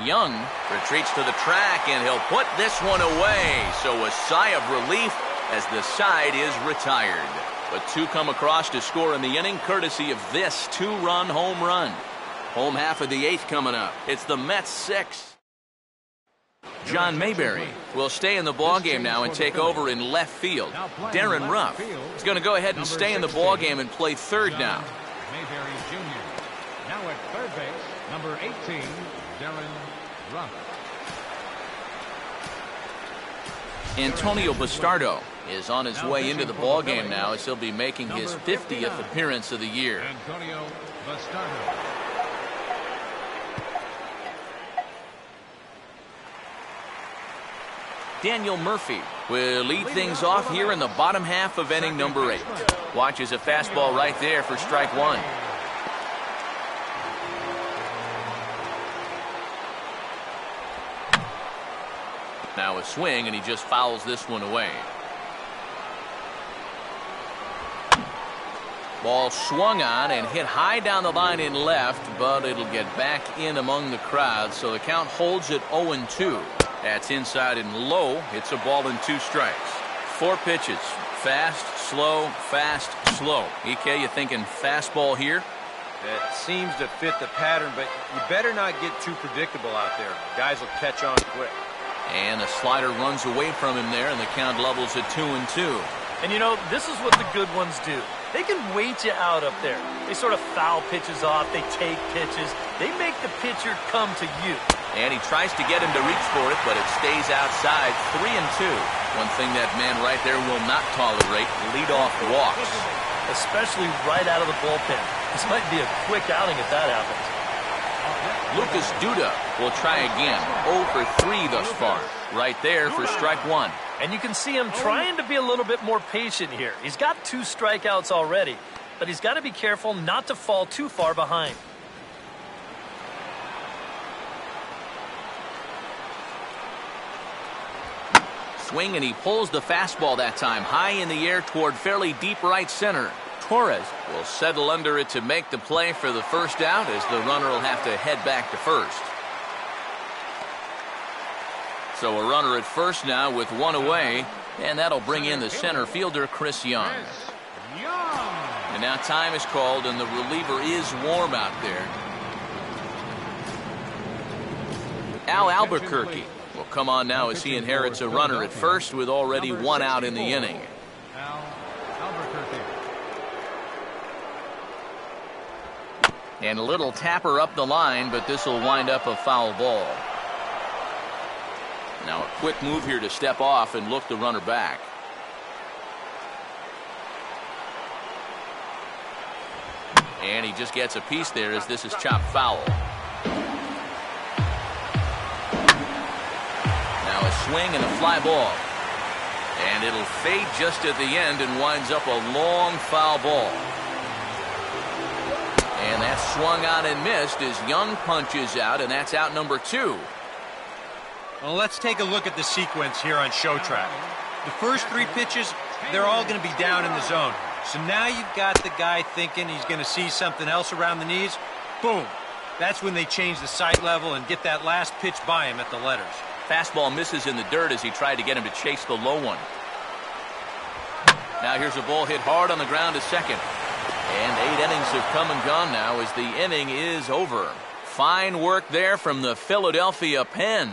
Young retreats to the track, and he'll put this one away. So a sigh of relief as the side is retired. But 2 come across to score in the inning, courtesy of this 2-run home run. Home half of the 8th coming up. It's the Mets 6. John Mayberry will stay in the ballgame now and take over in left field. Darren Ruff is going to go ahead and stay in the ballgame and play third now. Mayberry Jr. Now at third base, number 18, Darren Ruff. Antonio Bastardo is on his way into the ballgame now as he'll be making his 50th appearance of the year. Antonio Bastardo. Daniel Murphy will lead things off here in the bottom half of inning number 8. Watches a fastball right there for strike 1. Now a swing, and he just fouls this one away. Ball swung on and hit high down the line in left, but it'll get back in among the crowd, so the count holds at 0-2. That's inside and low. It's a ball and 2 strikes. 4 pitches. Fast, slow, fast, slow. EK, you thinking fastball here? That seems to fit the pattern, but you better not get too predictable out there. Guys will catch on quick. And the slider runs away from him there, and the count levels at 2-2. And you know, this is what the good ones do. They can wait you out up there. They sort of foul pitches off. They take pitches. They make the pitcher come to you. And he tries to get him to reach for it, but it stays outside. 3-2. One thing that man right there will not tolerate, leadoff walks. Especially right out of the bullpen. This might be a quick outing if that happens. Lucas Duda will try again. 0 for 3 thus far. Right there for strike 1. And you can see him trying to be a little bit more patient here. He's got 2 strikeouts already, but he's got to be careful not to fall too far behind. Swing, and he pulls the fastball that time high in the air toward fairly deep right center. Torres will settle under it to make the play for the first out, as the runner will have to head back to first. So a runner at first now with 1 away, and that'll bring in the center fielder, Chris Young. And now time is called, and the reliever is warm out there. Al Albuquerque will come on now as he inherits a runner at first with already 1 out in the inning. And a little tapper up the line, but this will wind up a foul ball. Now a quick move here to step off and look the runner back. And he just gets a piece there as this is chopped foul. Now a swing and a fly ball. And it'll fade just at the end and winds up a long foul ball. And that swung on and missed as Young punches out, and that's out number 2. Well, let's take a look at the sequence here on Show Track. The first 3 pitches, they're all going to be down in the zone. So now you've got the guy thinking he's going to see something else around the knees. Boom. That's when they change the sight level and get that last pitch by him at the letters. Fastball misses in the dirt as he tried to get him to chase the low one. Now here's a ball hit hard on the ground to second. And 8 innings have come and gone now as the inning is over. Fine work there from the Philadelphia pen.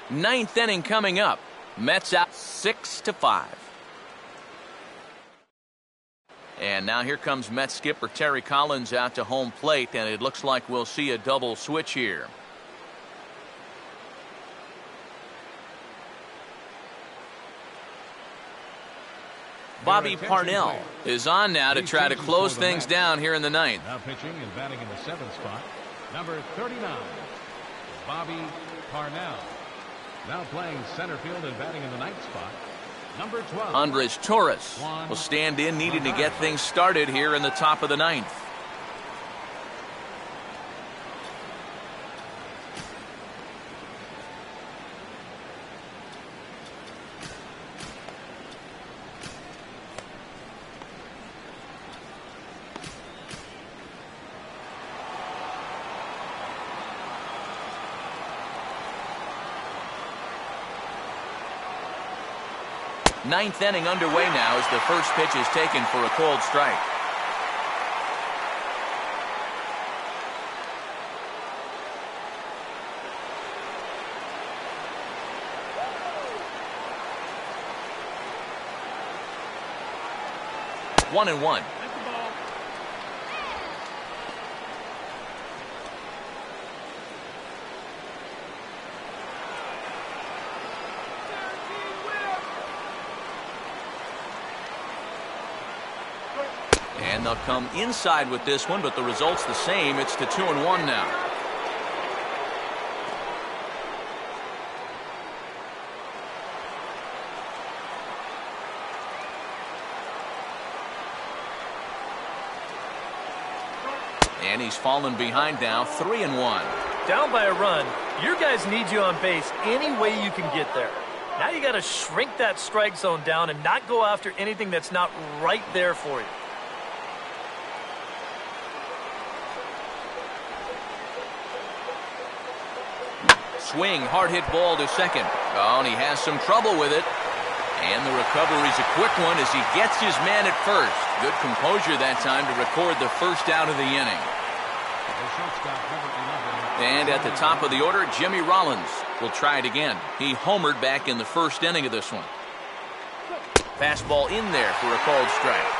9th inning coming up. Mets out 6-5. And now here comes Mets skipper Terry Collins out to home plate, and it looks like we'll see a double switch here. Bobby Parnell is on now to try to close things down here in the 9th. Now pitching and batting in the 7th spot, number 39, Bobby Parnell. Now playing center field and batting in the 9th spot, number 12. Andres Torres will stand in, needing to get things started here in the top of the 9th. Ninth inning underway now as the first pitch is taken for a cold strike. One and one. And they'll come inside with this one, but the result's the same. It's to 2-1 now. And he's fallen behind now, 3-1. Down by a run, your guys need you on base any way you can get there. Now you got to shrink that strike zone down and not go after anything that's not right there for you. Swing, hard hit ball to second. Oh, and he has some trouble with it. And the recovery's a quick one as he gets his man at first. Good composure that time to record the first out of the inning. And at the top of the order, Jimmy Rollins will try it again. He homered back in the first inning of this one. Fastball in there for a called strike.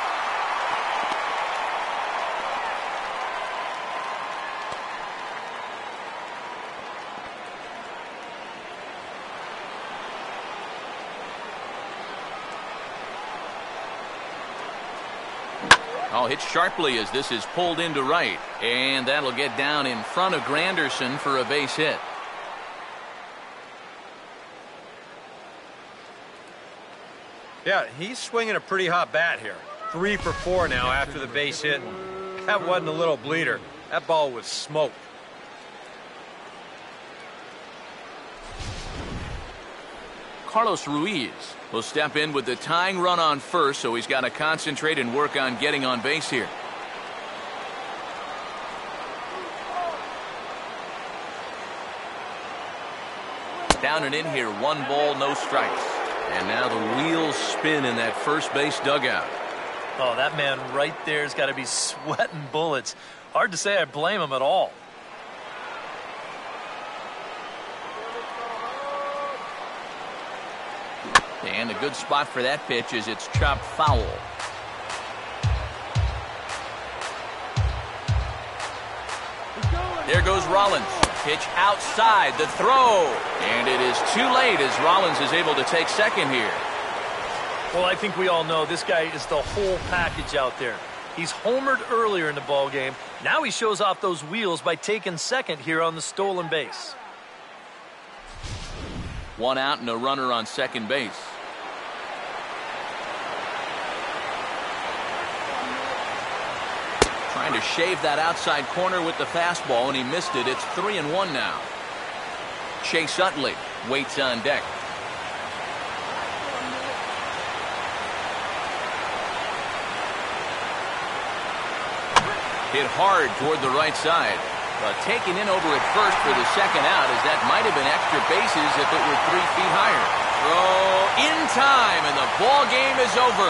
Oh, hit sharply as this is pulled into right. And that'll get down in front of Granderson for a base hit. Yeah, he's swinging a pretty hot bat here. 3 for 4 now after the base hit. That wasn't a little bleeder. That ball was smoked. Carlos Ruiz will step in with the tying run on first, so he's got to concentrate and work on getting on base here. Down and in here, 1 ball, no strikes. And now the wheels spin in that first base dugout. Oh, that man right there's got to be sweating bullets. Hard to say I blame him at all. And a good spot for that pitch is it's chopped foul. There goes Rollins. Pitch outside the throw. And it is too late as Rollins is able to take second here. Well, I think we all know this guy is the whole package out there. He's homered earlier in the ball game. Now he shows off those wheels by taking second here on the stolen base. 1 out and a runner on second base. Trying to shave that outside corner with the fastball, and he missed it. It's 3-1 now. Chase Utley waits on deck. Hit hard toward the right side. But taken in over at first for the second out, as that might have been extra bases if it were 3 feet higher. Throw in time, and the ball game is over.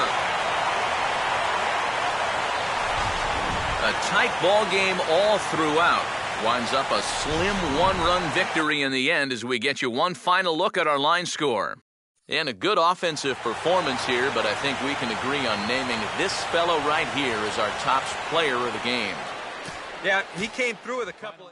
A tight ball game all throughout. Winds up a slim 1-run victory in the end as we get you one final look at our line score. And a good offensive performance here, but I think we can agree on naming this fellow right here as our top player of the game. Yeah, he came through with a couple of